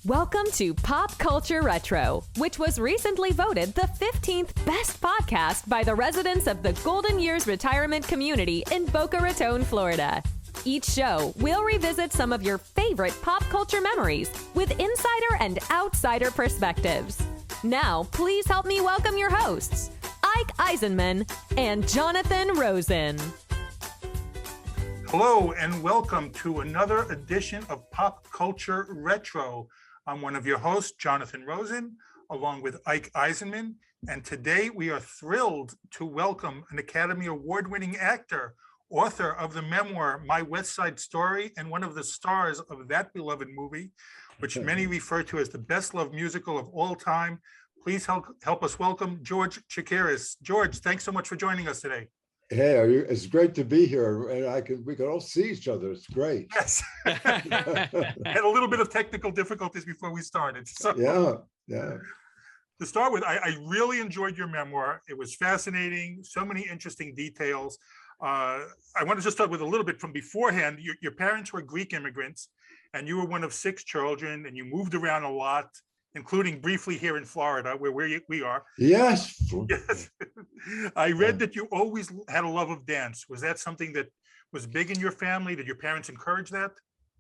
Welcome to Pop Culture Retro, which was recently voted the 15th best podcast by the residents of the Golden Years Retirement Community in Boca Raton, Florida. Each show, we'll revisit some of your favorite pop culture memories with insider and outsider perspectives. Now, please help me welcome your hosts, Ike Eisenmann and Jonathan Rosen. Hello and welcome to another edition of Pop Culture Retro. I'm one of your hosts, Jonathan Rosen, along with Ike Eisenmann, and today we are thrilled to welcome an Academy Award-winning actor, author of the memoir, My West Side Story, and one of the stars of that beloved movie, which many refer to as the best-loved musical of all time. Please help us welcome George Chakiris. George, thanks so much for joining us today. Hey, it's great to be here, and we can all see each other. It's great. Yes. Had a little bit of technical difficulties before we started. So Yeah. To start with, I really enjoyed your memoir. It was fascinating, so many interesting details. I want to just start with a little bit from beforehand. Your parents were Greek immigrants, and you were one of 6 children, and you moved around a lot, including briefly here in Florida, where we are. Yes. Yes. I read that you always had a love of dance. Was that something that was big in your family? Did your parents encourage that?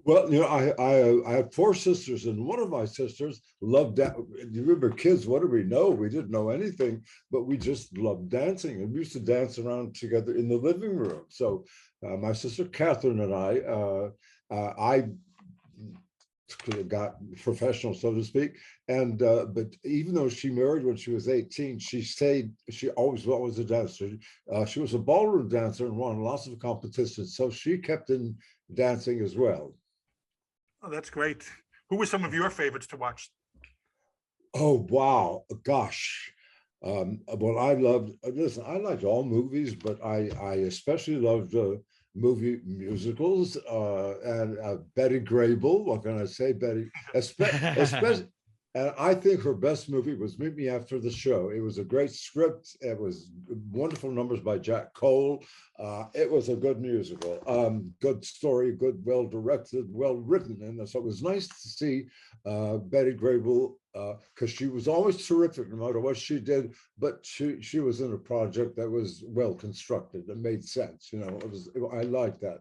Well, I have 4 sisters, and one of my sisters loved that. You remember, kids, what do we know? We didn't know anything, but we just loved dancing, and we used to dance around together in the living room. So my sister Catherine and I got professional, so to speak, and but even though she married when she was 18, she always a dancer. She was a ballroom dancer and won lots of competitions, so she kept in dancing as well. Oh, that's great. Who were some of your favorites to watch? Oh wow, gosh. Well, I liked all movies, but I especially loved movie musicals, and Betty Grable. What can I say, Betty? Especially, and I think her best movie was Meet Me After the Show. It was a great script. It was wonderful numbers by Jack Cole. It was a good musical, good story, good, well directed, well written, and so it was nice to see Betty Grable, because she was always terrific no matter what she did, but she was in a project that was well constructed and made sense. I like that.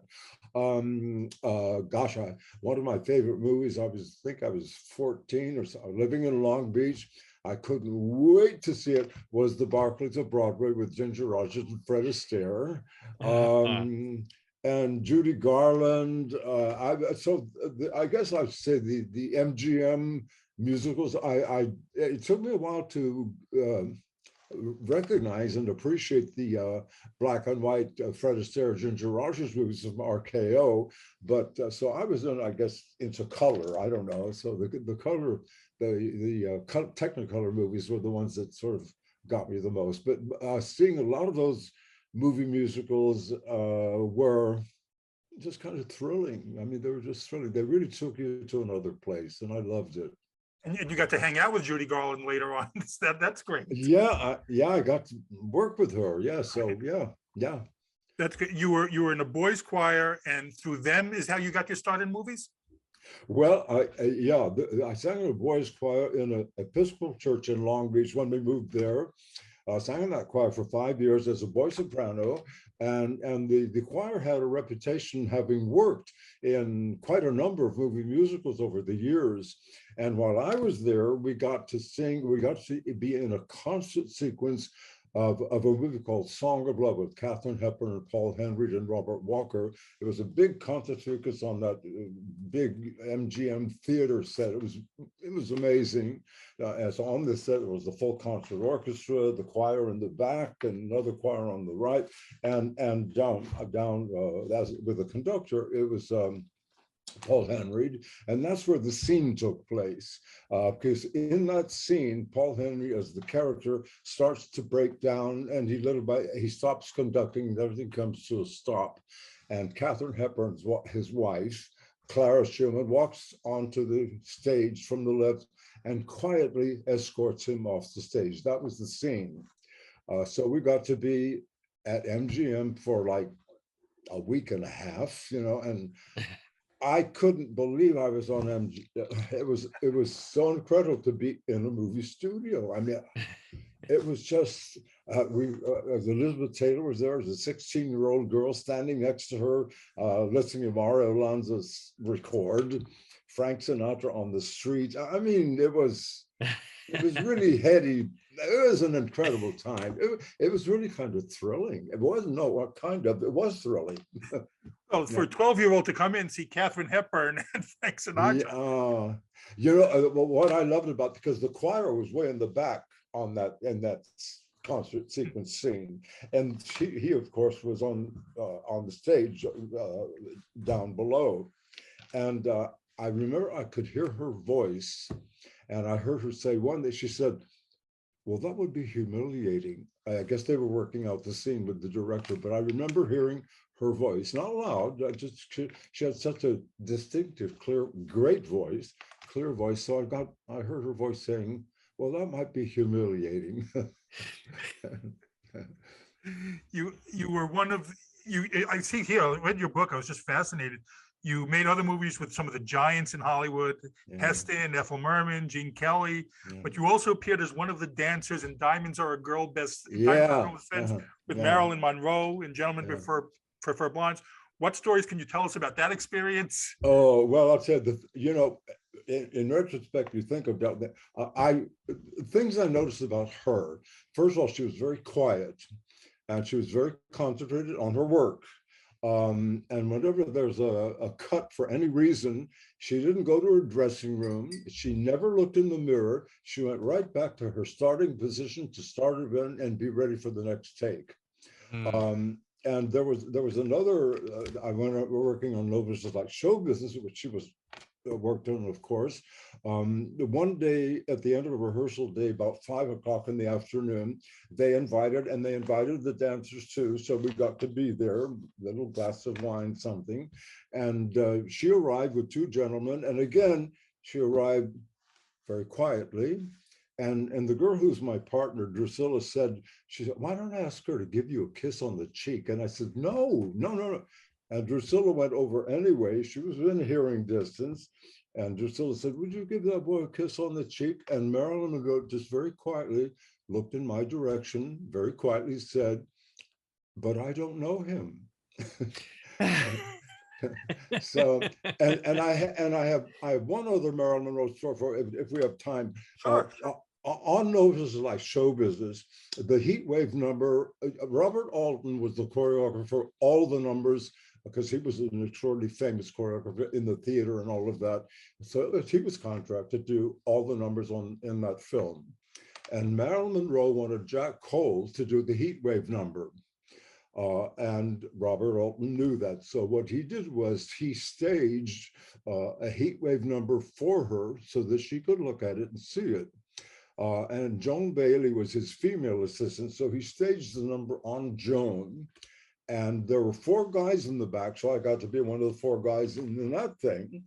Gosh, one of my favorite movies, I was 14 or so, living in Long Beach. I couldn't wait to see it, was The Barclays of Broadway with Ginger Rogers and Fred Astaire. And Judy Garland. I guess I'd say the MGM musicals. It took me a while to recognize and appreciate the black and white Fred Astaire, Ginger Rogers movies from RKO, but so I was into color. I don't know. So the color, the Technicolor movies were the ones that sort of got me the most. But seeing a lot of those movie musicals were just kind of thrilling. I mean, they were just thrilling. They really took you to another place, and I loved it. And you got to hang out with Judy Garland later on. That's great. Yeah, I got to work with her. Yeah, so yeah. That's good. You were in a boys' choir, and through them is how you got your start in movies? Well, I sang in a boys' choir in an Episcopal church in Long Beach when we moved there. I sang in that choir for 5 years as a boy soprano, and the choir had a reputation having worked in quite a number of movie musicals over the years. And while I was there, we got to be in a concert sequence of a movie called Song of Love with Katharine Hepburn and Paul Henreid and Robert Walker. It was a big concert sequence on that big MGM theater set. It was amazing. And so on this set, there was the full concert orchestra, the choir in the back, and another choir on the right, and down with the conductor. It was Paul Henreid, and that's where the scene took place. Because in that scene, Paul Henreid, as the character, starts to break down, and he stops conducting, and everything comes to a stop. And Katharine Hepburn, his wife, Clara Schumann, walks onto the stage from the left and quietly escorts him off the stage. That was the scene. So we got to be at MGM for like a week and a half, and I couldn't believe I was on MG. It was so incredible to be in a movie studio. I mean, it was just as Elizabeth Taylor was there as a 16-year-old girl standing next to her, listening to Mario Lanza's record, Frank Sinatra on the street. I mean, it was really heady. It was an incredible time. It was really kind of thrilling. It wasn't what kind of. It was thrilling. Well, for a 12-year-old to come in and see Katharine Hepburn and Frank Sinatra. What I loved about, because the choir was way in the back on that concert sequence scene, and he of course was on the stage down below, and I remember I could hear her voice, and I heard her say one day, she said, well, that would be humiliating. I guess they were working out the scene with the director, but I remember hearing her voice, not loud, she had such a distinctive, great voice, clear voice. So I heard her voice saying, well, that might be humiliating. You were one of I see here, I read your book, I was just fascinated. You made other movies with some of the giants in Hollywood, Heston, Ethel Merman, Gene Kelly, but you also appeared as one of the dancers in Diamonds Are a Girl Best Friends with Marilyn Monroe and Gentlemen Prefer Blondes. What stories can you tell us about that experience? Oh, well, I'll tell you, in retrospect, you think about that. Things I noticed about her. First of all, she was very quiet, and she was very concentrated on her work. And whenever there's a cut for any reason, she didn't go to her dressing room. She never looked in the mirror. She went right back to her starting position to start it in and be ready for the next take. And there was another, I went out working on novices like show business, which she was worked on, of course. One day at the end of a rehearsal day, about 5 o'clock in the afternoon, they invited the dancers too. So we got to be there, little glass of wine, something. And she arrived with 2 gentlemen. And again, she arrived very quietly. And the girl who's my partner, Drusilla, she said, why don't I ask her to give you a kiss on the cheek? And I said, no. And Drusilla went over anyway. She was in hearing distance. And Drusilla said, would you give that boy a kiss on the cheek? And Marilyn Monroe just very quietly looked in my direction, very quietly said, but I don't know him. So, and I have one other Marilyn Monroe story for if we have time. Sure. On notices like show business, the Heat Wave number, Robert Alton was the choreographer, all the numbers, because he was an extraordinarily famous choreographer in the theater and all of that. So he was contracted to do all the numbers in that film. And Marilyn Monroe wanted Jack Cole to do the Heat Wave number. And Robert Alton knew that. So what he did was he staged a Heat Wave number for her so that she could look at it and see it. And Joan Bailey was his female assistant, so he staged the number on Joan. And there were 4 guys in the back, so I got to be one of the 4 guys in that thing.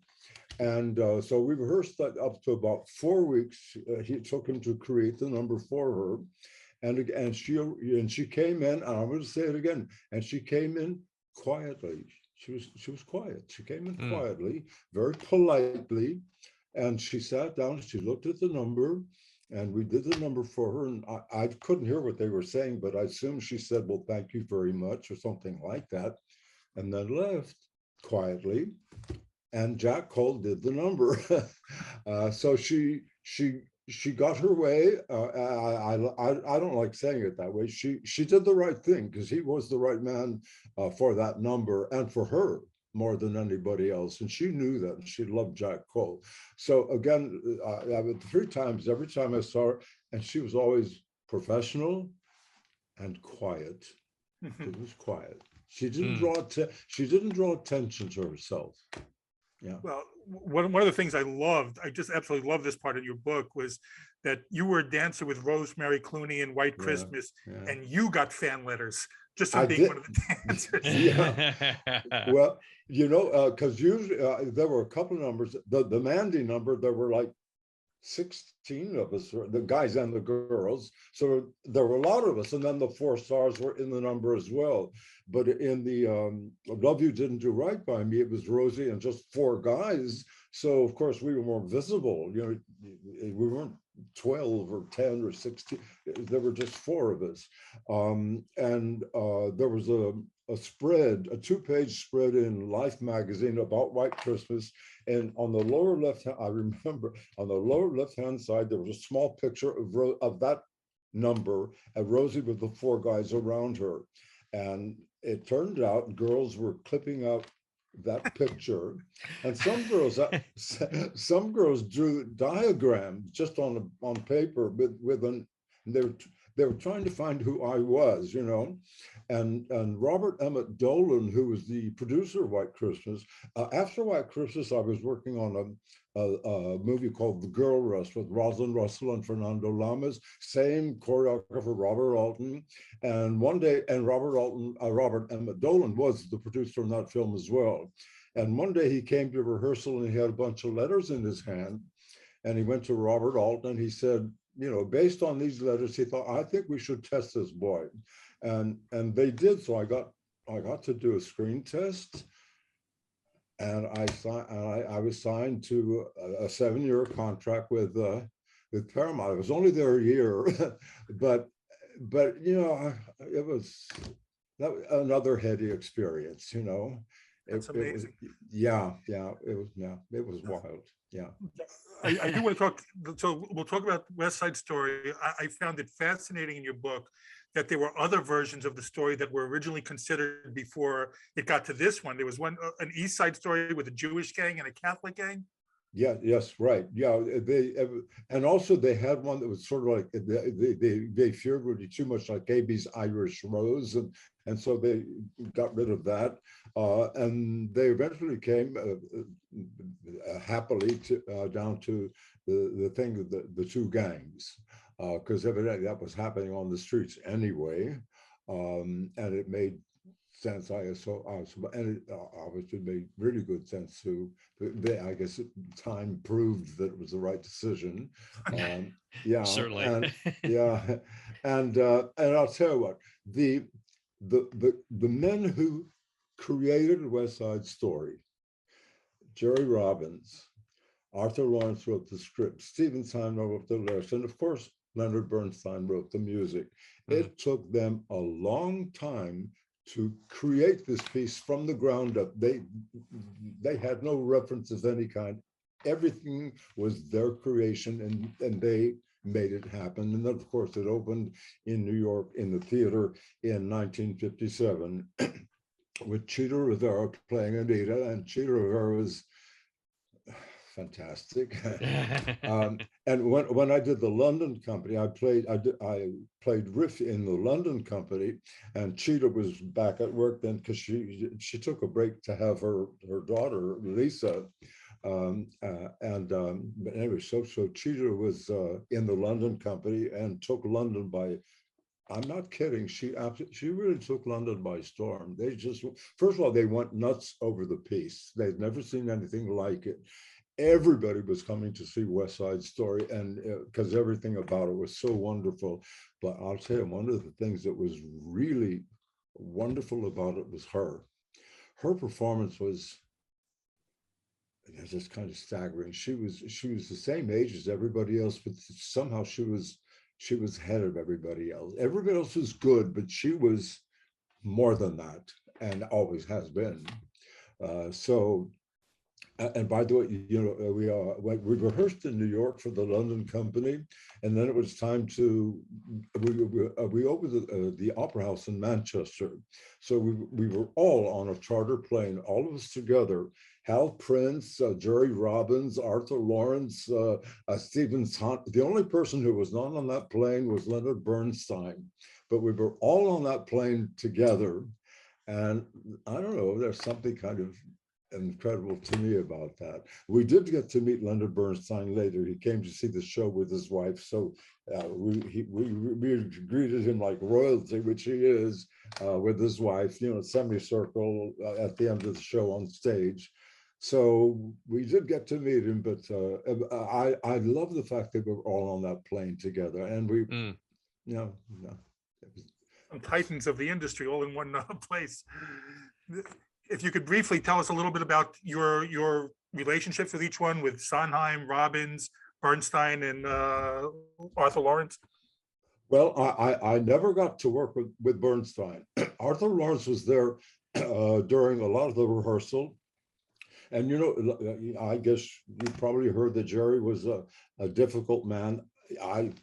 And so we rehearsed that up to about 4 weeks. It took him to create the number for her. And she came in, and I'm going to say it again, and she came in quietly. She was quiet. She came in quietly, very politely, and she sat down, she looked at the number, and we did the number for her, and I couldn't hear what they were saying, but I assume she said, well, thank you very much, or something like that, and then left quietly, and Jack Cole did the number. So she got her way. I don't like saying it that way. She did the right thing, because he was the right man for that number, and for her more than anybody else. And she knew that, and she loved Jack Cole. So again, I went 3 times, every time I saw her, and she was always professional and quiet. It was quiet. She didn't draw attention to herself. Yeah. Well, one of the things I just absolutely love this part of your book was that you were a dancer with Rosemary Clooney in White Christmas, and you got fan letters just from being one of the dancers. Yeah. Well, because usually there were a couple of numbers. The Mandy number, there were like 16 of us, the guys and the girls. So there were a lot of us. And then the 4 stars were in the number as well. But in the Love You Didn't Do Right by Me, it was Rosie and just 4 guys. So of course we were more visible. We weren't 12 or 10 or 16. There were just 4 of us. There was a spread, a 2-page spread in Life magazine about White Christmas. And on the lower left, I remember on the lower left-hand side, there was a small picture of that number, and Rosie with the 4 guys around her. And it turned out girls were clipping out that picture, and some girls drew diagrams just on paper with they were trying to find who I was, and Robert Emmett Dolan, who was the producer of White Christmas. After White Christmas, I was working on a movie called The Girl Rush with Rosalind Russell and Fernando Lamas, same choreographer, Robert Alton. And one day, and Robert Emmett Dolan was the producer on that film as well. And one day he came to rehearsal and he had a bunch of letters in his hand. And he went to Robert Alton and he said, based on these letters, he thought, I think we should test this boy. And they did. So I got to do a screen test. And I was signed to a 7-year contract with Paramount. I was only there a year, but it was another heady experience. That's amazing. It was wild. Yeah. I do want to talk. So we'll talk about West Side Story. I found it fascinating in your book that there were other versions of the story that were originally considered before it got to this one. There was an East Side Story with a Jewish gang and a Catholic gang. Yeah, yes, right. Yeah, and also they had one that was sort of like they feared would be too much like AB's Irish Rose, and so they got rid of that, and they eventually came happily down to the thing of the 2 gangs, because evidently that was happening on the streets anyway, and it made sense. And it obviously made really good sense to. I guess time proved that it was the right decision. Yeah, certainly. And I'll tell you what, the men who created West Side Story, Jerry Robbins, Arthur Lawrence wrote the script, Stephen Sondheim wrote the lyrics, and of course Leonard Bernstein wrote the music. It took them a long time to create this piece from the ground up. They had no references of any kind. Everything was their creation, and they made it happen. And then, of course, it opened in New York in the theater in 1957 with Chita Rivera playing Anita, and Chita Rivera was fantastic. And when I did the London company, I played Riff in the London company, and Chita was back at work then because she took a break to have her daughter Lisa. But anyway, so Chita was in the London company and took London by. I'm not kidding. She really took London by storm. They just, first of all, they went nuts over the piece. They'd never seen anything like it. Everybody was coming to see West Side Story, and because everything about it was so wonderful. But I'll tell you, one of the things that was really wonderful about it was her. Her performance was just kind of staggering. She was the same age as everybody else, but somehow she was ahead of everybody else. Everybody else was good, but she was more than that, and always has been. And by the way, we rehearsed in New York for the London company, and then it was time to we opened the Opera House in Manchester. So we were all on a charter plane, all of us together. Hal Prince, Jerry Robbins, Arthur Lawrence, Stephen Sondheim. The only person who was not on that plane was Leonard Bernstein, but we were all on that plane together. And I don't know, there's something kind of incredible to me about that. We did get to meet Leonard Bernstein later. He came to see the show with his wife, so we greeted him like royalty, which he is, with his wife, semicircle at the end of the show on stage. So we did get to meet him, but I love the fact that we were all on that plane together, and we, you know, Some titans of the industry all in one place. If you could briefly tell us a little bit about your relationships with each one, with Sondheim, Robbins, Bernstein, and Arthur Lawrence. Well, I never got to work with Bernstein. Arthur Lawrence was there during a lot of the rehearsal. And, you know, I guess you probably heard that Jerry was a difficult man. I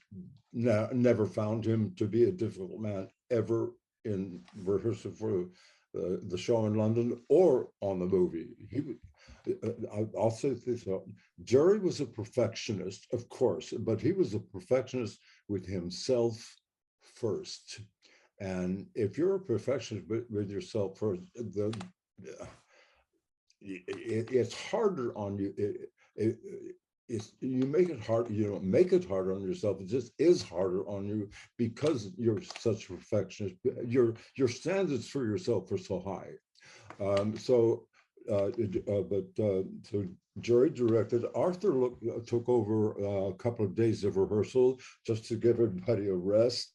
never found him to be a difficult man ever in rehearsal for the show in London or on the movie. I'll say this, Jerry was a perfectionist, of course, but he was a perfectionist with himself first. And if you're a perfectionist with yourself first, it's harder on you. You make it hard. You don't make it harder on yourself. It just is harder on you because you're such a perfectionist. Your standards for yourself are so high. So Jerry directed. Arthur took over a couple of days of rehearsal just to give everybody a rest.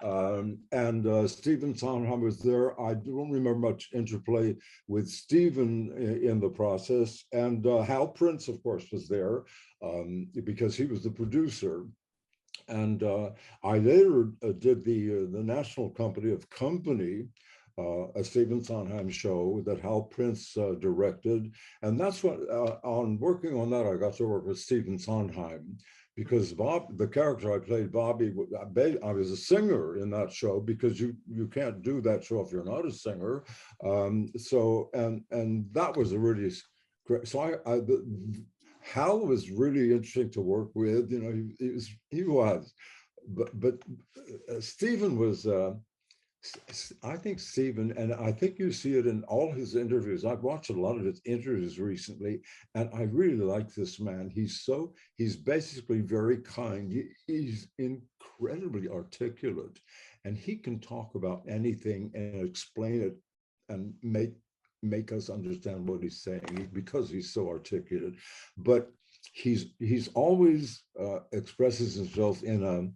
And Stephen Sondheim was there. I don't remember much interplay with Stephen in the process. And Hal Prince, of course, was there because he was the producer. And I later did the National Company of Company, a Stephen Sondheim show that Hal Prince directed. And that's what, on working on that, I got to work with Stephen Sondheim. Because Bob, the character I played, Bobby, I was a singer in that show because you can't do that show if you're not a singer. So that was a really great. So Hal was really interesting to work with. You know, he was, but Stephen was. I think Stephen, and I think you see it in all his interviews. I've watched a lot of his interviews recently, and I really like this man. He's basically very kind. He's incredibly articulate, and he can talk about anything and explain it and make us understand what he's saying because he's so articulate. But he's always expresses himself in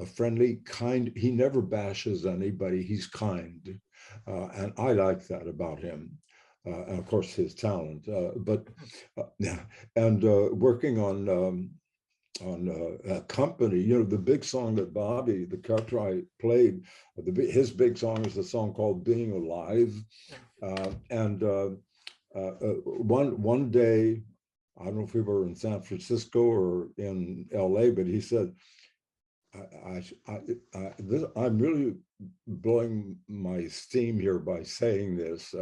a friendly, kind, he never bashes anybody, he's kind. And I like that about him. And of course, his talent. Working on a company, you know, the big song that Bobby, the character I played, his big song is a song called Being Alive. One day, I don't know if we were in San Francisco or in LA, but he said, I'm really blowing my steam here by saying this,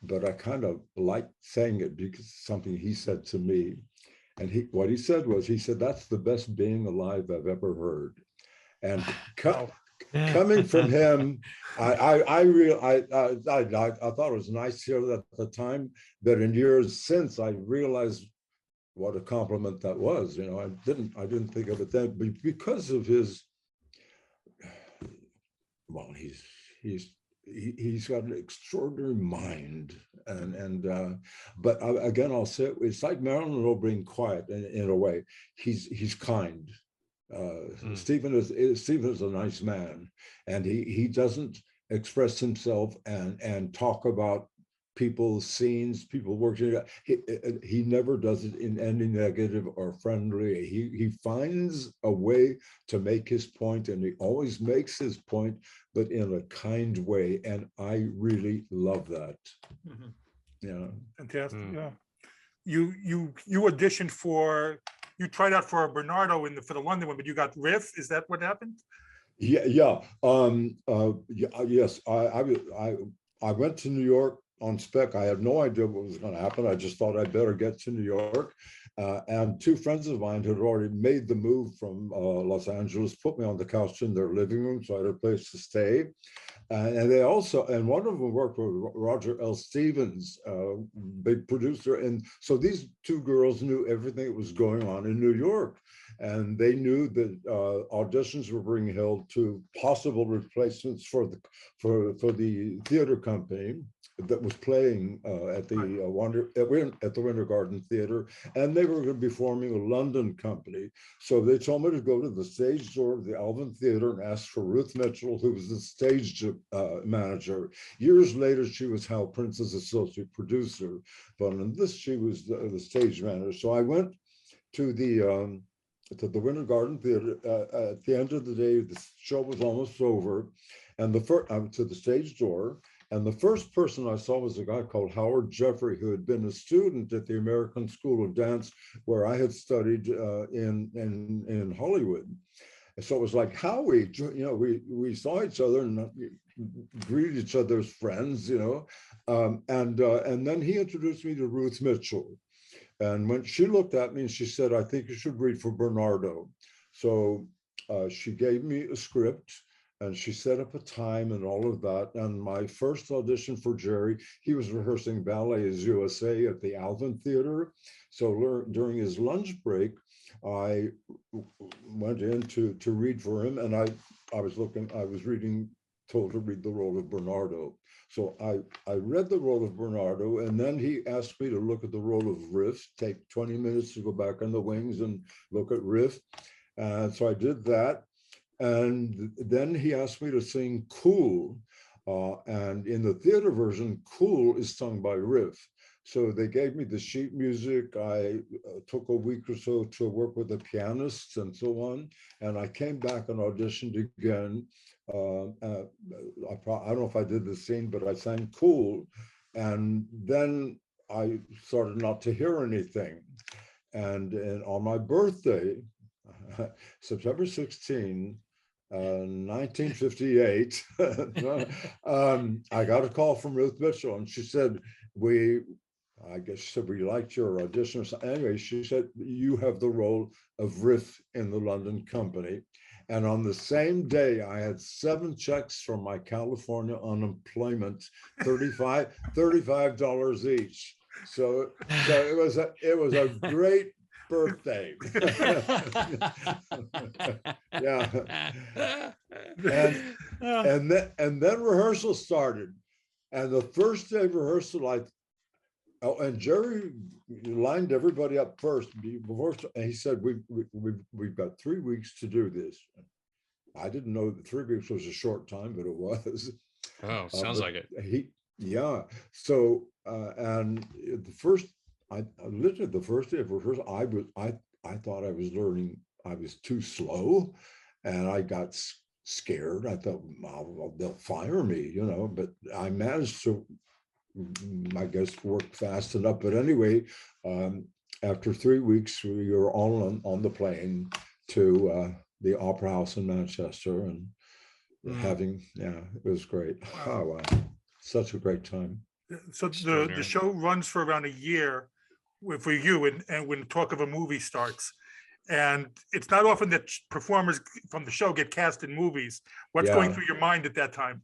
but I kind of like saying it because it's something he said to me. And what he said was, he said, that's the best being alive I've ever heard. And coming from him, I thought it was nice to hear that at the time, but in years since I realized what a compliment that was. You know, I didn't think of it then, but because of his, well, he's got an extraordinary mind, but again, I'll say it's like Marilyn Monroe being quiet in a way. He's kind. Stephen is a nice man, and he doesn't express himself and talk about people, scenes, people working. He never does it in any negative or friendly. He finds a way to make his point, and he always makes his point, but in a kind way. And I really love that. Mm-hmm. Yeah. Fantastic. Yeah. You auditioned for, you tried out for Bernardo for the London one, but you got Riff. Is that what happened? Yeah. Yes. I went to New York on spec. I had no idea what was going to happen. I just thought I'd better get to New York. And two friends of mine had already made the move from Los Angeles, put me on the couch in their living room, so I had a place to stay. And they also, and one of them worked with Roger L. Stevens, big producer. And so these two girls knew everything that was going on in New York. And they knew that auditions were being held to possible replacements for the theater company. that was playing at the Winter Garden Theater, and they were going to be forming a London company. So they told me to go to the stage door of the Alvin Theater and ask for Ruth Mitchell, who was the stage manager. Years later, she was Hal Prince's associate producer, but in this, she was the stage manager. So I went to the Winter Garden Theater. At the end of the day, the show was almost over, and I went to the stage door. And the first person I saw was a guy called Howard Jeffrey, who had been a student at the American School of Dance, where I had studied in Hollywood. And so it was like, Howie, we saw each other and greeted each other as friends, and then he introduced me to Ruth Mitchell. And when she looked at me and she said, I think you should read for Bernardo. So she gave me a script. And she set up a time and all of that. And my first audition for Jerry, he was rehearsing Ballets USA at the Alvin Theater. So during his lunch break, I went in to read for him, and I was told to read the role of Bernardo. So I read the role of Bernardo, and then he asked me to look at the role of Riff, take 20 minutes to go back on the wings and look at Riff. And so I did that. And then he asked me to sing Cool. And in the theater version, Cool is sung by Riff. So they gave me the sheet music. I took a week or so to work with the pianists and so on. And I came back and auditioned again. I don't know if I did the scene, but I sang Cool. And then I started not to hear anything. And on my birthday, September 16, 1958, I got a call from Ruth Mitchell, and she said, we liked your audition. Anyway, she said, you have the role of Riff in the London company. And on the same day, I had 7 checks from my California unemployment, $35 each. So it was a great birthday. Yeah. And then rehearsal started. And the first day of rehearsal, and Jerry lined everybody up first before, and he said, we've got 3 weeks to do this. I didn't know that 3 weeks was a short time, but it was. Oh, sounds like it. So and literally the first day of rehearsal, I thought I was learning. I was too slow, and I got scared. I thought, well, they'll fire me, but I managed to, I guess, work fast enough. But anyway, after 3 weeks, we were all on the plane to the Opera House in Manchester, and it was great. Oh, wow. Such a great time. So the show runs for around a year for you, and when talk of a movie starts. And it's not often that performers from the show get cast in movies. What's going through your mind at that time?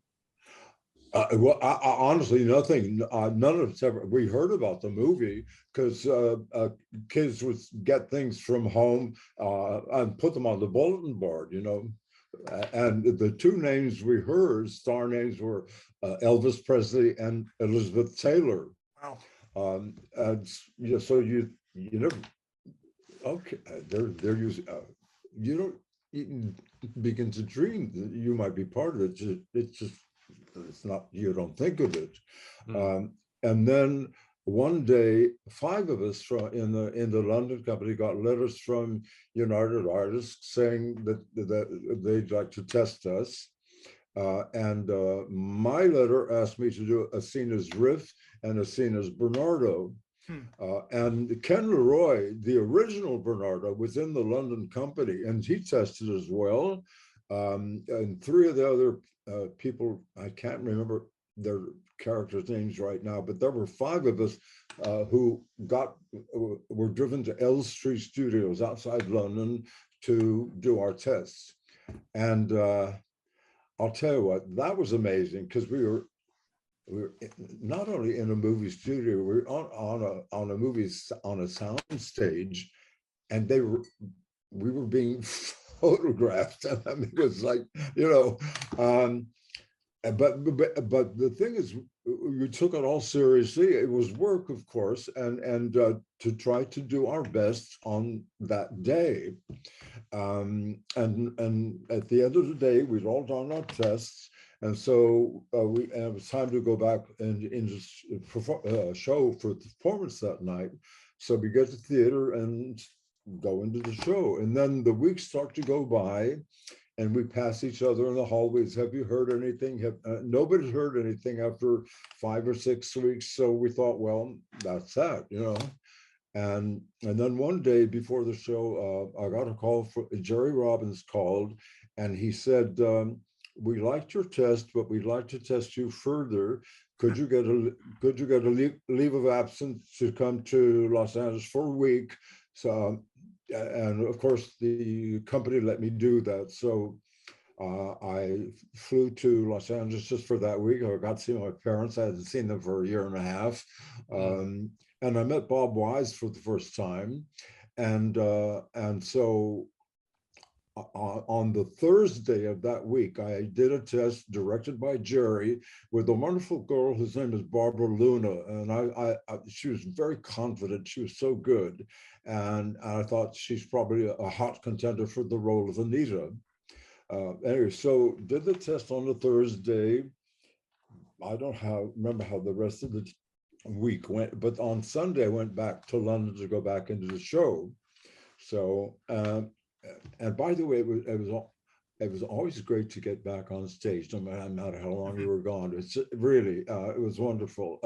Well, honestly, nothing. None of us ever. We heard about the movie because kids would get things from home and put them on the bulletin board, And the 2 names we heard, star names, were Elvis Presley and Elizabeth Taylor. Wow. And so you never. Okay, they're using. You don't even begin to dream that you might be part of it. It's not. You don't think of it. And then one day, 5 of us in the London company got letters from United Artists saying that they'd like to test us. And my letter asked me to do a scene as Riff and a scene as Bernardo. And Ken Leroy, the original Bernardo, was in the London company, and he tested as well. And 3 of the other people, I can't remember their characters' names right now, but there were 5 of us who were driven to Elstree Studios outside London to do our tests. And I'll tell you what, that was amazing, because we were not only in a movie studio, we were on a sound stage, and we were being photographed. I mean, it was like, But the thing is, we took it all seriously. It was work, of course, and to try to do our best on that day. And at the end of the day, we'd all done our tests, and so and it was time to go back and into show for the performance that night. So we get to theater and go into the show, and then the weeks start to go by. And we pass each other in the hallways. Have you heard anything? Nobody's heard anything after 5 or 6 weeks. So we thought, well, that's that, you know. And then one day before the show, I got a call for Jerry Robbins called, and he said, "We liked your test, but we'd like to test you further. Could you get a leave of absence to come to Los Angeles for a week?" So. And of course, the company let me do that. So I flew to Los Angeles just for that week. I got to see my parents. I hadn't seen them for a year and a half. And I met Bob Wise for the first time. And so on the Thursday of that week, I did a test directed by Jerry with a wonderful girl whose name is Barbara Luna. And she was very confident. She was so good. And I thought she's probably a hot contender for the role of Anita. Anyway, so did the test on the Thursday. I don't remember how the rest of the week went, but on Sunday I went back to London to go back into the show. So, and by the way, it was always great to get back on stage, no matter how long we were gone. It's really, it was wonderful.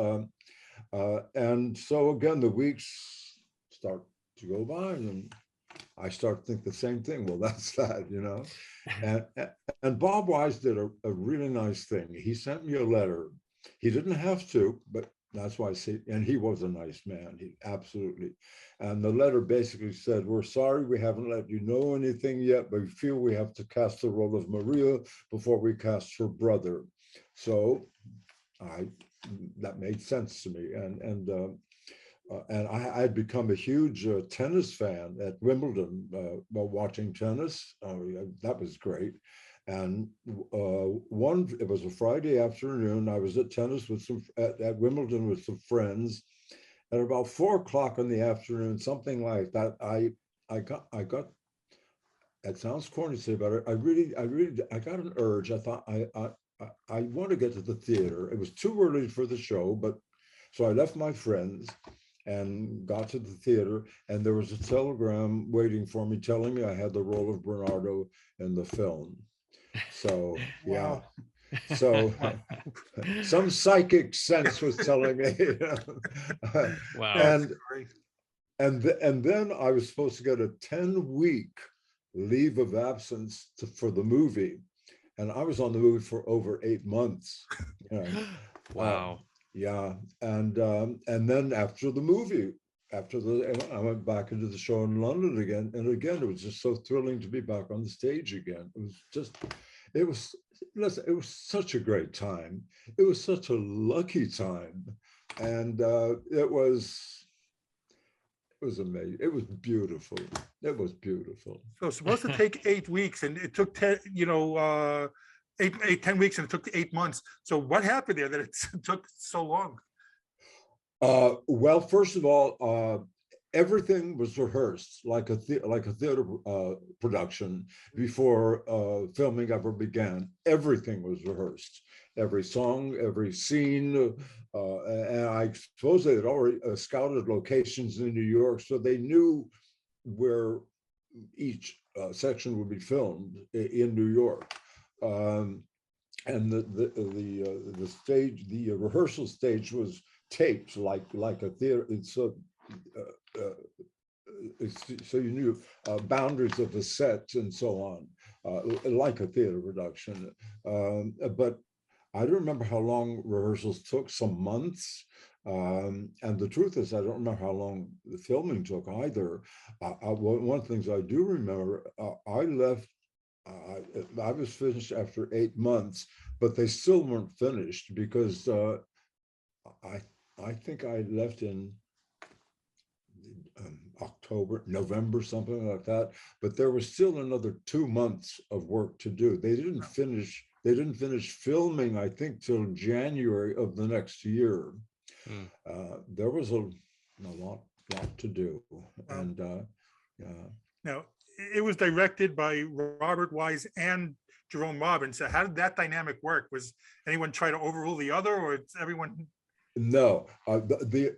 And so again, the weeks start to go by, and I start to think the same thing. Well, that's that, you know. And Bob Wise did a really nice thing. He sent me a letter. He didn't have to, but that's why I say, and he was a nice man. He absolutely. And the letter basically said, "We're sorry we haven't let you know anything yet, but we feel we have to cast the role of Maria before we cast her brother." So that made sense to me. And I had become a huge tennis fan at Wimbledon while watching tennis. That was great. And it was a Friday afternoon. I was at tennis with at Wimbledon with some friends. At about 4 o'clock in the afternoon, something like that, I got. It sounds corny to say, but I got an urge. I thought I want to get to the theater. It was too early for the show, but so I left my friends and got to the theater, and there was a telegram waiting for me telling me I had the role of Bernardo in the film. So yeah, so some psychic sense was telling me. Wow. And then I was supposed to get a 10-week leave of absence for the movie, and I was on the movie for over 8 months. You know. Wow. Yeah, and then after the movie, I went back into the show in London again, and again it was just so thrilling to be back on the stage again. It was such a great time. It was such a lucky time, and it was amazing. It was beautiful. It was beautiful. So it's supposed to take 8 weeks, and it took 10, 10 weeks, and it took 8 months. So what happened there that it took so long? Well, first of all, everything was rehearsed like a theater production before filming ever began. Everything was rehearsed. Every song, every scene, and I suppose they had already scouted locations in New York, so they knew where each section would be filmed in New York. And the stage, the rehearsal stage was taped like a theater. So you knew boundaries of the set and so on, like a theater production. But I don't remember how long rehearsals took. Some months. And the truth is, I don't remember how long the filming took either. One of the things I do remember, I left. I was finished after 8 months, but they still weren't finished because I think I left in October, November, something like that. But there was still another 2 months of work to do. They didn't finish they didn't finish filming, I think, till January of the next year. There was a lot to do, and yeah. Now, it was directed by Robert Wise and Jerome Robbins. So how did that dynamic work? Was anyone try to overrule the other, or it's everyone? No,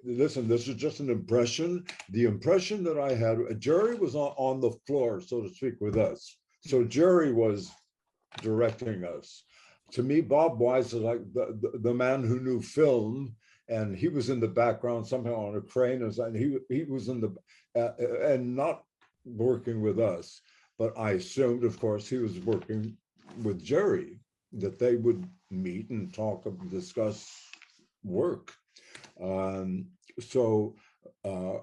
listen, this is just an impression. The impression that I had, Jerry was on the floor, so to speak, with us. So Jerry was directing us. To me, Bob Wise is like the man who knew film, and he was in the background somehow on a crane, and he was in the and not working with us. But I assumed, of course, he was working with Jerry, that they would meet and talk and discuss work. So I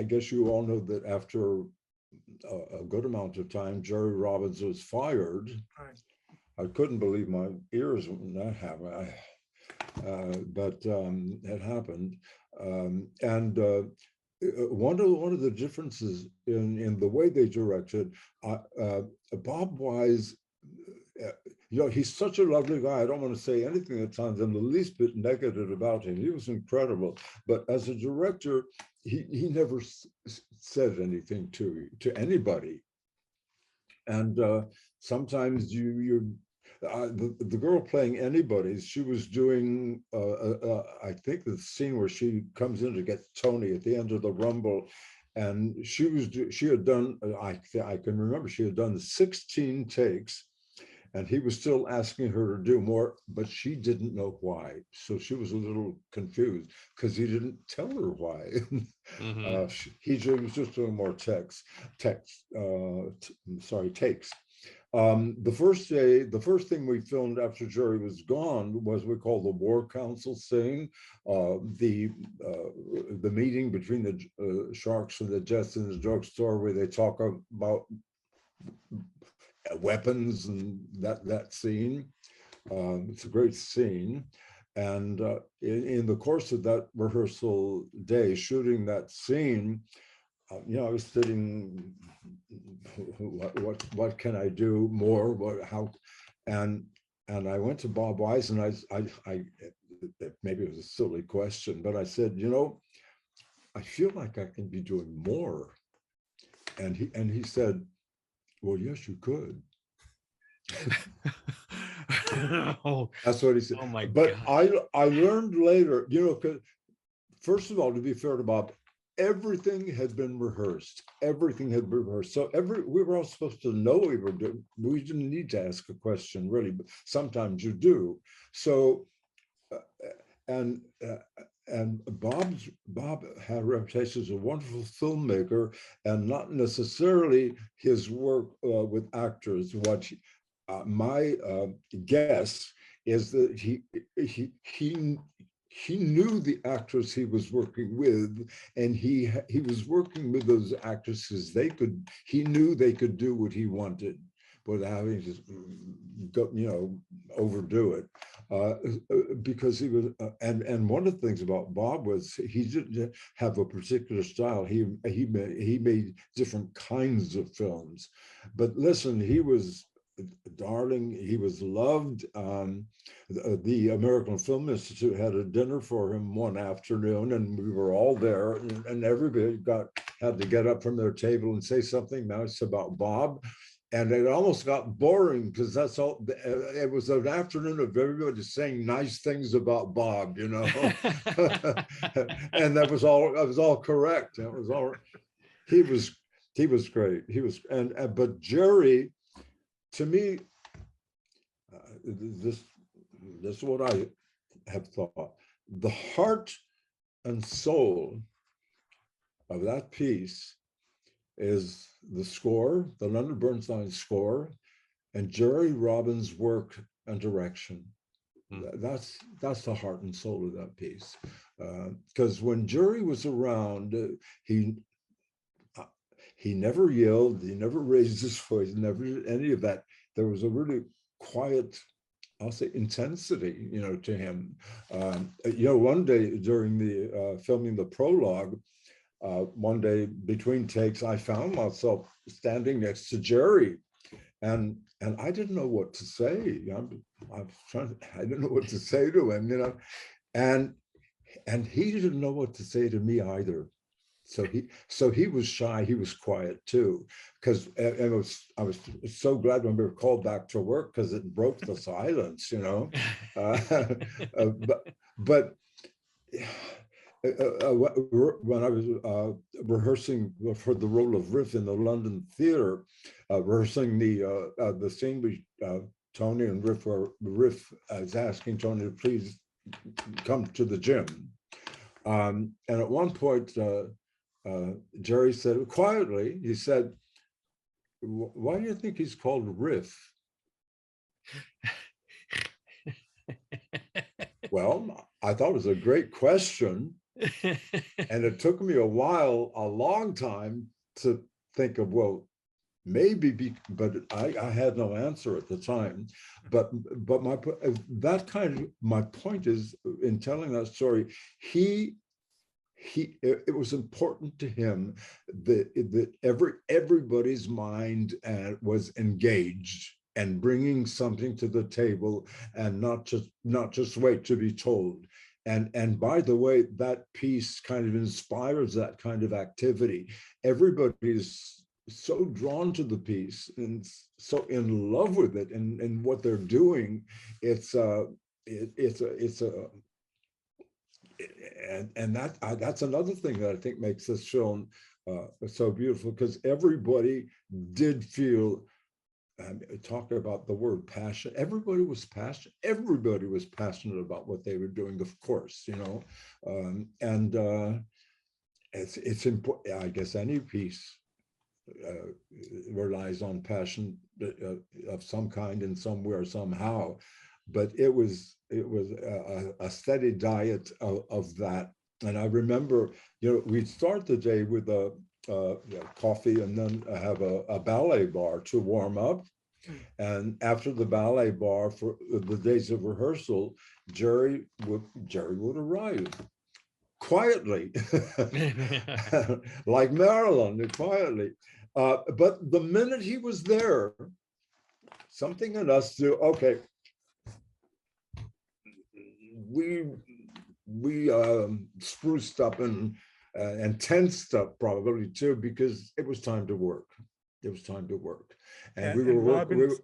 guess you all know that after a good amount of time, Jerry Robbins was fired. Right. I couldn't believe my ears when that happened, but it happened. One of the differences in the way they directed, Bob Wise, he's such a lovely guy. I don't want to say anything that sounds in the least bit negative about him. He was incredible, but as a director, he never said anything to anybody. And sometimes the girl playing anybody, she was doing I think the scene where she comes in to get Tony at the end of the Rumble, and she had done, I can remember, she had done 16 takes, and he was still asking her to do more, but she didn't know why. So she was a little confused because he didn't tell her why. He was just doing more takes. The first thing we filmed after Jerry was gone was we call the War Council scene, the meeting between the Sharks and the Jets in the drugstore, where they talk about weapons and that scene. It's a great scene. And in the course of that rehearsal day, shooting that scene, I was sitting, what can I do more? And I went to Bob Wise, and I maybe it was a silly question, but I said, I feel like I can be doing more. And he said, well, yes, you could. That's what he said. Oh my but gosh. I learned later, because first of all, to be fair to Bob, everything had been rehearsed. Everything had been rehearsed. So we were all supposed to know we were doing. We didn't need to ask a question, really, but sometimes you do. So, and Bob had a reputation as a wonderful filmmaker, and not necessarily his work with actors. What my guess is that he knew the actors he was working with, and he was working with those actresses. He knew they could do what he wanted without having to overdo it, because he was. And one of the things about Bob was he didn't have a particular style. He made different kinds of films, but listen, he was darling. He was loved. The American Film Institute had a dinner for him one afternoon, and we were all there, and everybody had to get up from their table and say something nice about Bob. And it almost got boring, because that's all. It was an afternoon of everybody saying nice things about Bob, and that was all correct. That was all. He was great. He was, but Jerry, to me, this is what I have thought. The heart and soul of that piece is the score, the Leonard Bernstein score, and Jerry Robbins' work and direction. That's the heart and soul of that piece. Because when Jerry was around, he never yelled, he never raised his voice, never did any of that. There was a really quiet, I'll say, intensity, to him. One day during the filming the prologue, one day between takes, I found myself standing next to Jerry, and I didn't know what to say. I didn't know what to say to him, and he didn't know what to say to me either. So he was shy. He was quiet too, because I was so glad when we were called back to work, because it broke the silence, but when I was rehearsing for the role of Riff in the London Theatre, rehearsing the scene with Tony and Riff, where Riff is asking Tony to please come to the gym. And at one point, Jerry said quietly, he said, "Why do you think he's called Riff?" Well, I thought it was a great question. And it took me a long time to think of, well, maybe, but I had no answer at the time. But my point is, in telling that story, it was important to him that everybody's mind was engaged and bringing something to the table, and not just wait to be told. And by the way, that piece kind of inspires that kind of activity. Everybody's so drawn to the piece and so in love with it and what they're doing. That's another thing that I think makes this film so beautiful, because everybody did feel. Talk about the word passion. Everybody was passionate. Everybody was passionate about what they were doing, of course, it's important. I guess any piece relies on passion of some kind and somewhere, somehow, but it was a steady diet of that. And I remember, we'd start the day with coffee, and then have a ballet bar to warm up. And after the ballet bar, for the days of rehearsal, Jerry would arrive quietly, like Marilyn, quietly. But the minute he was there, something in us knew, okay, we spruced up and tensed up probably too, because it was time to work. It was time to work, and we were working.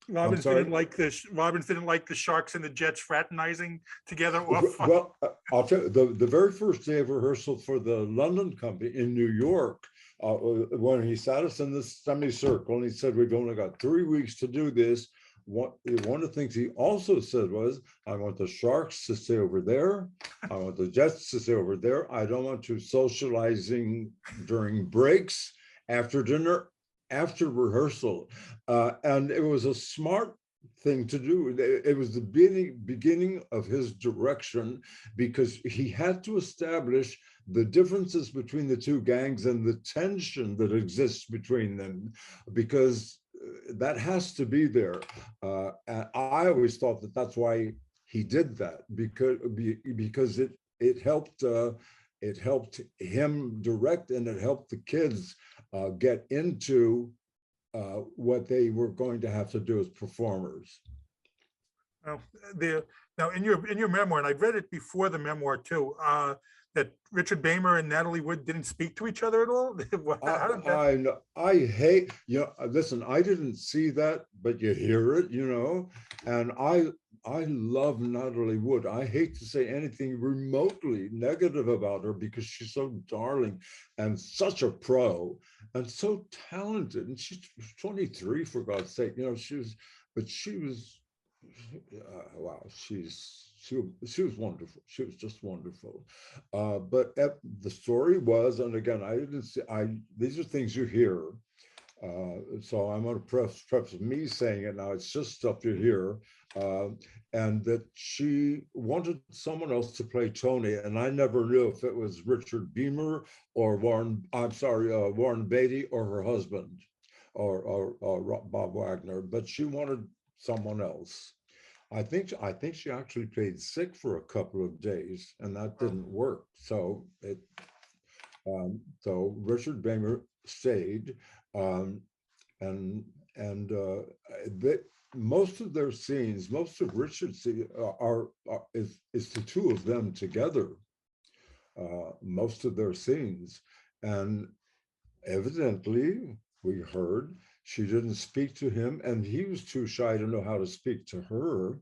Robbins didn't like this. Robbins didn't like the Sharks and the Jets fraternizing together. Well, I'll tell you, the very first day of rehearsal for the London company in New York, when he sat us in this semicircle and he said, "We've only got 3 weeks to do this." One of the things he also said was, "I want the Sharks to stay over there. I want the Jets to stay over there. I don't want you socializing during breaks, after dinner, after rehearsal." And it was a smart thing to do. It was the beginning of his direction, because he had to establish the differences between the two gangs and the tension that exists between them, because that has to be there. And I always thought that that's why he did that, because it helped him direct, and it helped the kids get into what they were going to have to do as performers. Now in your memoir, and I've read it before the memoir too, that Richard Beymer and Natalie Wood didn't speak to each other at all. I know. I hate, listen, I didn't see that, but you hear it, and I love Natalie Wood. I hate to say anything remotely negative about her, because she's so darling and such a pro and so talented. And she's 23, for God's sake. She was wow, she was wonderful. She was just wonderful. But the story was, and again, I didn't see. These are things you hear. So I'm going to preface me saying it now. It's just stuff you hear. And that she wanted someone else to play Tony, and I never knew if it was Richard Beymer or Warren Beatty, or her husband, or Bob Wagner. But she wanted someone else. I think she actually played sick for a couple of days, and that didn't work. So so Richard Beymer stayed, and they, most of their scenes, most of Richard's scenes is the two of them together. Most of their scenes, and evidently we heard she didn't speak to him, and he was too shy to know how to speak to her.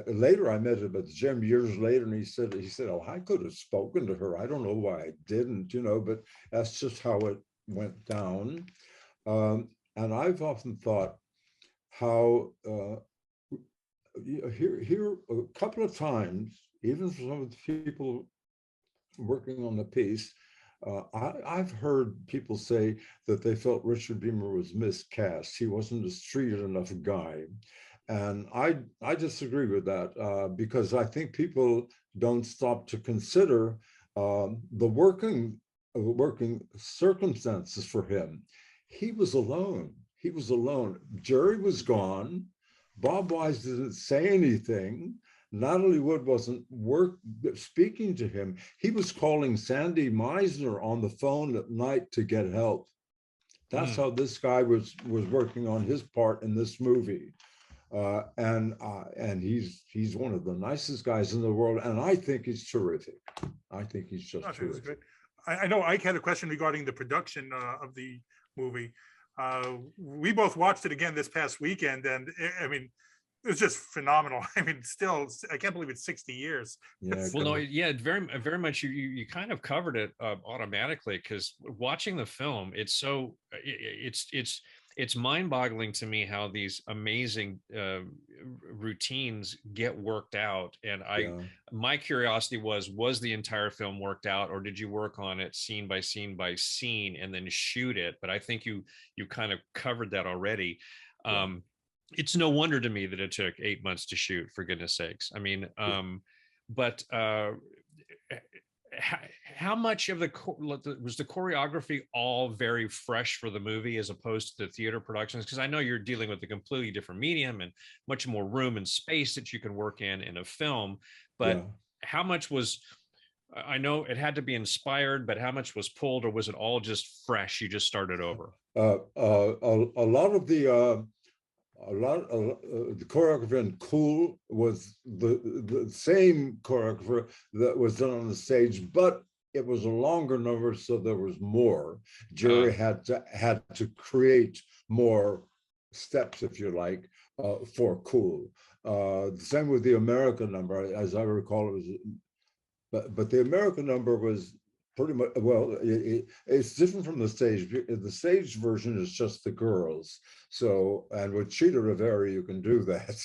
Later, I met him at the gym years later, and he said, "Oh, I could have spoken to her. I don't know why I didn't, but that's just how it went down." And I've often thought how here a couple of times, even for some of the people working on the piece, I've heard people say that they felt Richard Beamer was miscast. He wasn't a treated enough guy. And I disagree with that because I think people don't stop to consider the working circumstances for him. He was alone. He was alone. Jerry was gone. Bob Wise didn't say anything. Natalie Wood wasn't speaking to him. He was calling Sandy Meisner on the phone at night to get help. That's how this guy was working on his part in this movie. And he's one of the nicest guys in the world, and I think he's terrific. I think he's just terrific. I know Ike had a question regarding the production of the movie. We both watched it again this past weekend, and I mean, it was just phenomenal. I mean, still, I can't believe it's 60 years. Yeah. Well, no, yeah, very much. You kind of covered it automatically, because watching the film, it's mind-boggling to me how these amazing routines get worked out. And my curiosity was the entire film worked out, or did you work on it scene by scene by scene and then shoot it? But I think you kind of covered that already. It's no wonder to me that it took 8 months to shoot, for goodness sakes. I mean, but how much of was the choreography all very fresh for the movie as opposed to the theater productions? Because I know you're dealing with a completely different medium and much more room and space that you can work in a film. But how much was, I know it had to be inspired, but how much was pulled, or was it all just fresh? You just started over? A lot of the choreographer in Cool was the same choreographer that was done on the stage, but it was a longer number, so there was more. Jerry had to create more steps, if you like, for Cool. The same with the American number, as I recall, it was, but the American number was pretty much, well, it's different from the stage. The stage version is just the girls. So, and with Cheetah Rivera, you can do that.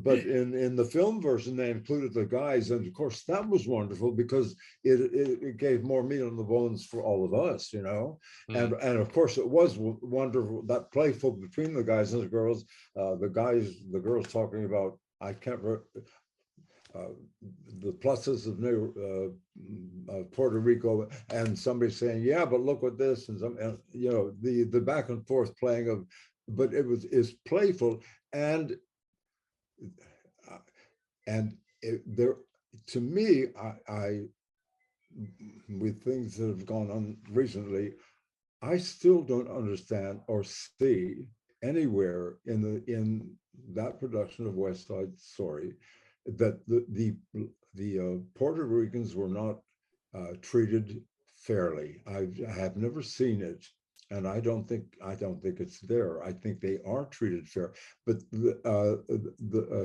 But in the film version, they included the guys. And of course, that was wonderful because it gave more meat on the bones for all of us, And of course, it was wonderful, that playful between the guys and the girls. The girls talking about, I can't remember, the pluses of Puerto Rico, and somebody saying, "Yeah, but look at this," and the back and forth playing of, but it's playful, and there, to me, I with things that have gone on recently, I still don't understand or see anywhere in that production of West Side Story that the Puerto Ricans were not treated fairly. I have never seen it, and I don't think it's there. I think they are treated fair, but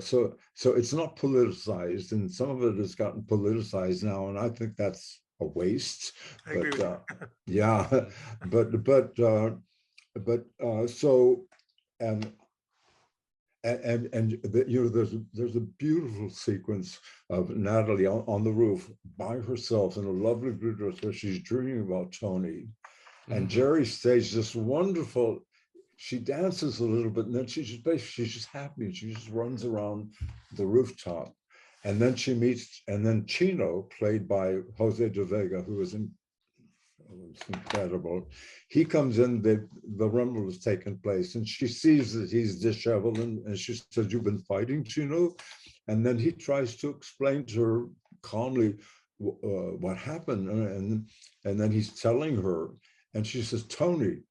so it's not politicized, and some of it has gotten politicized now, and I think that's a waste. Yeah, so there's a beautiful sequence of Natalie on the roof by herself in a lovely blue dress where she's dreaming about Tony, and Jerry stays this wonderful. She dances a little bit, and then she's just happy, and she just runs around the rooftop, and then she meets, and then Chino, played by Jose de Vega, who is incredible. He comes in, the rumble has taken place, and she sees that he's disheveled, and she says, "You've been fighting, Chino?" And then he tries to explain to her calmly what happened, and then he's telling her, And she says, Tony,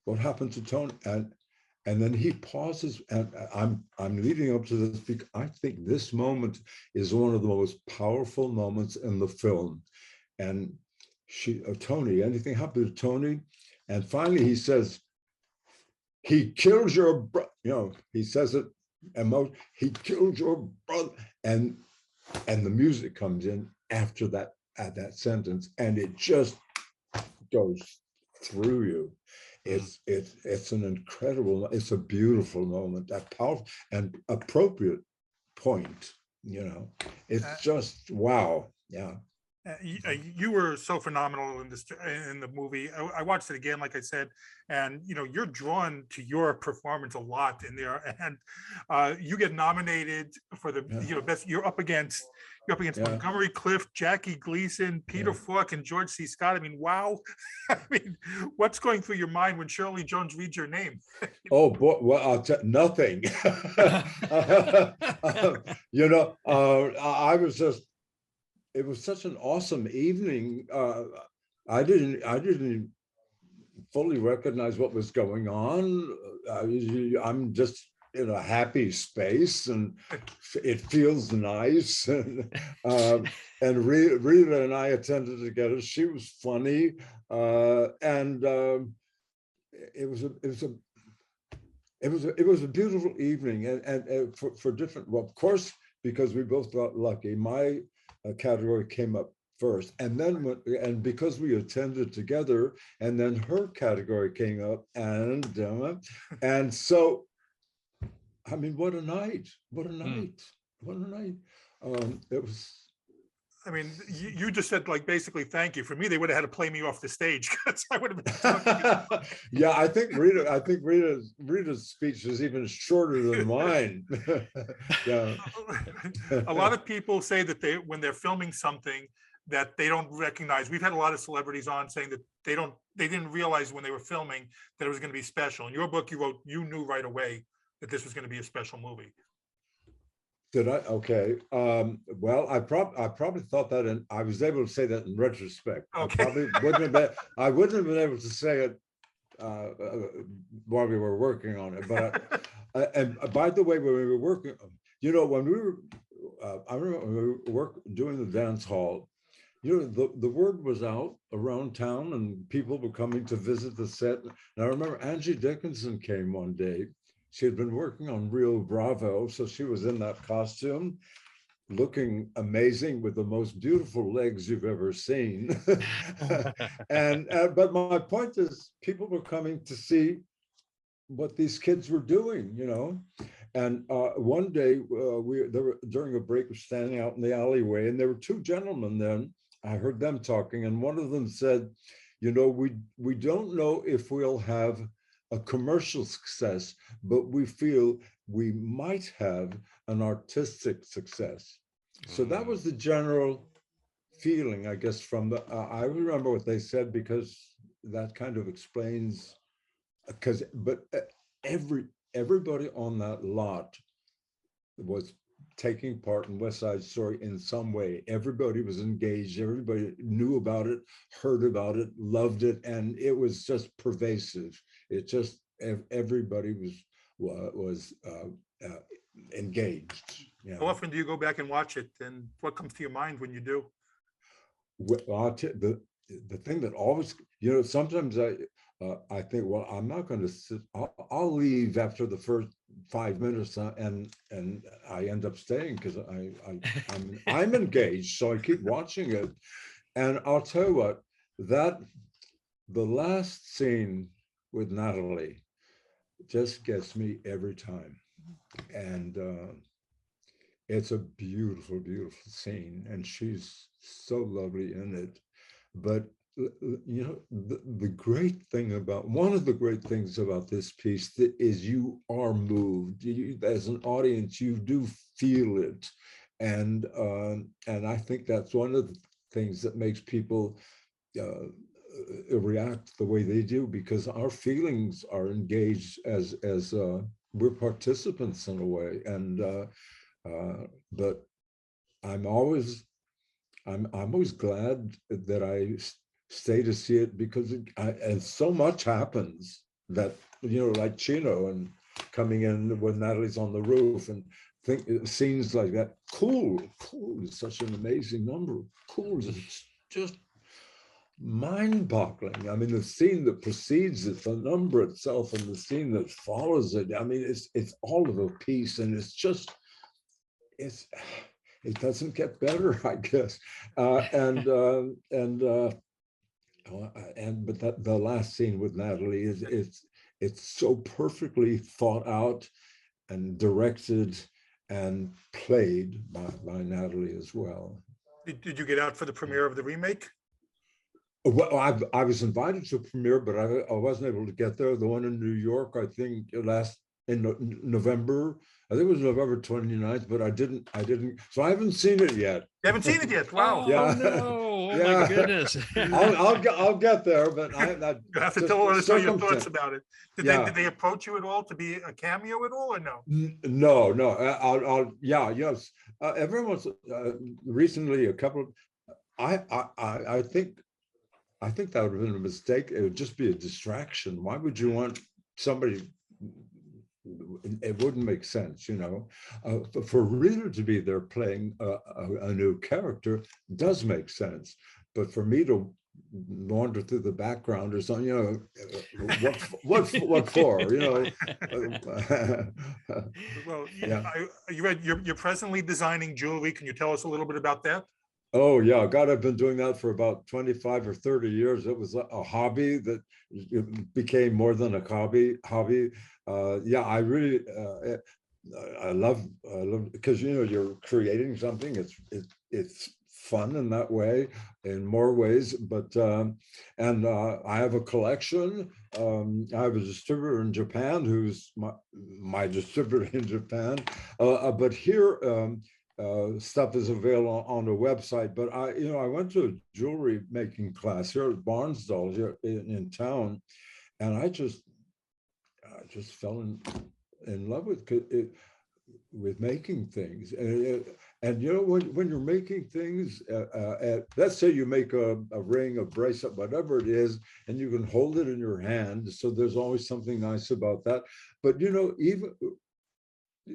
what happened to Tony? And then he pauses, and I'm leading up to this because I think this moment is one of the most powerful moments in the film. And Tony, anything happened to Tony? And finally he says, he killed your brother, he says it, he killed your brother. And the music comes in after that, at that sentence, and it just goes through you. It's an incredible, it's a beautiful moment, a powerful and appropriate point, it's just wow. Yeah. You were so phenomenal in the movie. I watched it again, like I said, and you're drawn to your performance a lot in there, and you get nominated for the best. You're up against Montgomery Clift, Jackie Gleason, Peter Falk, and George C. Scott. I mean, wow. I mean, what's going through your mind when Shirley Jones reads your name? Oh boy, well, I'll nothing. I was just. It was such an awesome evening. I didn't fully recognize what was going on. I'm just in a happy space, and it feels nice. And Rita and I attended together. She was funny, and it was a beautiful evening, and for different. Well, of course, because we both got lucky. My category came up first, and then because we attended together, and then her category came up, and so, I mean, what a night! What a night! What a night! It was. I mean, you just said basically thank you. For me, they would have had to play me off the stage because I would have been talking. Yeah, I think Rita's speech is even shorter than mine. Yeah. A lot of people say that when they're filming something that they don't recognize. We've had a lot of celebrities on saying that they didn't realize when they were filming that it was going to be special. In your book, you knew right away that this was going to be a special movie. Did I? Okay. Well, I probably thought that, and I was able to say that in retrospect. Okay. I wouldn't have been able to say it while we were working on it. But and by the way, when we were working, when we were, I remember when we were doing the dance hall. The word was out around town, and people were coming to visit the set. And I remember Angie Dickinson came one day. She had been working on Rio Bravo, so she was in that costume, looking amazing with the most beautiful legs you've ever seen. But my point is, people were coming to see what these kids were doing, And one day, during a break, we were standing out in the alleyway, and there were two gentlemen then. I heard them talking, and one of them said, we don't know if we'll have a commercial success, but we feel we might have an artistic success. So that was the general feeling, I guess, from the, I remember what they said, because that kind of explains, but everybody on that lot was taking part in West Side Story in some way. Everybody was engaged, everybody knew about it, heard about it, loved it, and it was just pervasive. It just, everybody was engaged. How often do you go back and watch it, and what comes to your mind when you do? Well, the thing that always, sometimes I think, well, I'm not going to sit. I'll leave after the first 5 minutes, and I end up staying because I'm engaged, so I keep watching it. And I'll tell you what, the last scene with Natalie just gets me every time, and it's a beautiful, beautiful scene, and she's so lovely in it. But the great thing about, one of the great things about this piece is you are moved. As an audience, you do feel it, and I think that's one of the things that makes people react the way they do, because our feelings are engaged as we're participants in a way. And but I'm always glad that I stay to see it because and so much happens that, like Chino and coming in when Natalie's on the roof and scenes like that. Cool is such an amazing number. Cool is just mind-boggling. I mean, the scene that precedes it, the number itself, and the scene that follows it. I mean, it's all of a piece, and it doesn't get better, I guess. But the last scene with Natalie it's so perfectly thought out and directed and played by Natalie as well. Did you get out for the premiere of the remake? Well, I was invited to a premiere, but I wasn't able to get there. The one in New York, I think, in November. I think it was November 29th, but I didn't. So I haven't seen it yet. You haven't seen it yet? Wow. Yeah. Oh, no. My goodness. I'll get there, but you have to tell us your thoughts about it. Did they approach you at all to be a cameo at all, or no? No. Yes. Everyone's recently a couple. I think that would have been a mistake. It would just be a distraction. Why would you want somebody? It wouldn't make sense, for Rita to be there playing a new character does make sense, but for me to wander through the background or something, what for, Well, you're presently designing jewelry. Can you tell us a little bit about that? Oh yeah, God, I've been doing that for about 25 or 30 years. It was a hobby that became more than a hobby. I really, I love because you're creating something. It's fun in that way, in more ways. But and I have a collection. I have a distributor in Japan who's my distributor in Japan. But here. Stuff is available on the website, but I went to a jewelry making class here at Barnsdall here in town, and I just fell in love with making things. And when you're making things, let's say you make a ring, a bracelet, whatever it is, and you can hold it in your hand. So there's always something nice about that. But even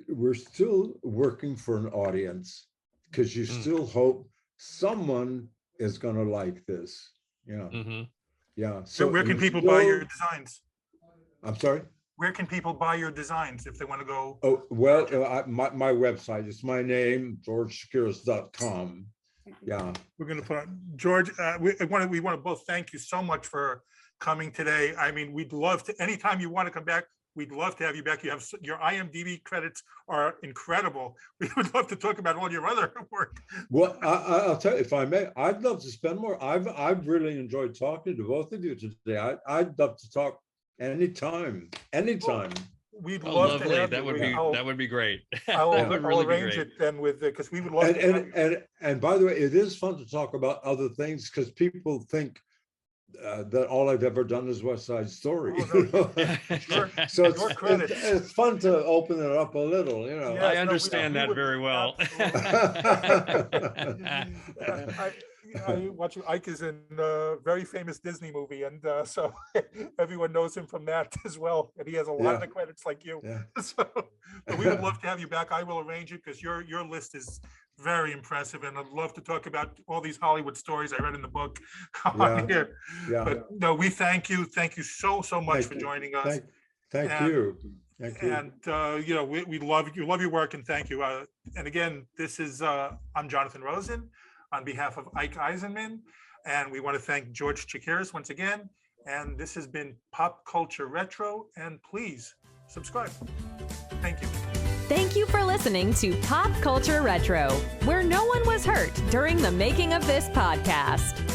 we're still working for an audience because you still hope someone is going to like this. Yeah. So where can people buy your designs? I'm sorry? Where can people buy your designs if they want to go? Oh, well, my website is my name, georgechakiris.com. Yeah. We're going to put on George. We want to both thank you so much for coming today. I mean, we'd love to, anytime you want to come back, we'd love to have you back. You have your IMDb credits are incredible. We would love to talk about all your other work. Well, I'll tell you, if I may, I'd love to spend more. I've really enjoyed talking to both of you today. I'd love to talk anytime. Well, we'd love to have that would be great. I'll arrange it then with because we would love and by the way, it is fun to talk about other things because people think that all I've ever done is West Side Story. So it's fun to open it up a little, Yes, I understand that very well. I watch Ike is in a very famous Disney movie, and so everyone knows him from that as well. And he has a lot of the credits like you. Yeah. So, but we would love to have you back. I will arrange it because your list is very impressive, and I'd love to talk about all these Hollywood stories I read in the book on here. Yeah. But no, we thank you so much for joining us. Thank you. And we love your work, and thank you. And again, this is I'm Jonathan Rosen on behalf of Ike Eisenmann, and we want to thank George Chakiris once again. And this has been Pop Culture Retro, and please subscribe. Thank you. Thank you for listening to Pop Culture Retro, where no one was hurt during the making of this podcast.